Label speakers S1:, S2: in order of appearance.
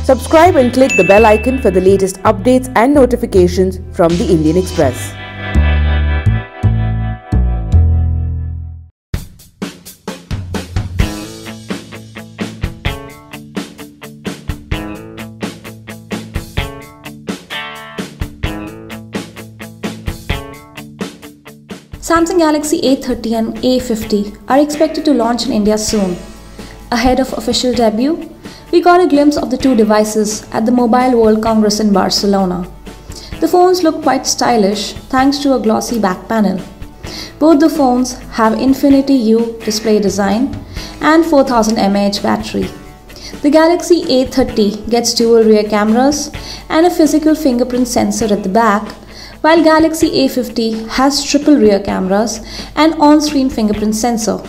S1: Subscribe and click the bell icon for the latest updates and notifications from the Indian Express.
S2: Samsung Galaxy A30 and A50 are expected to launch in India soon. Ahead of official debut, we got a glimpse of the two devices at the Mobile World Congress in Barcelona. The phones look quite stylish thanks to a glossy back panel. Both the phones have Infinity U display design and 4000 mAh battery. The Galaxy A30 gets dual rear cameras and a physical fingerprint sensor at the back, while Galaxy A50 has triple rear cameras and on-screen fingerprint sensor.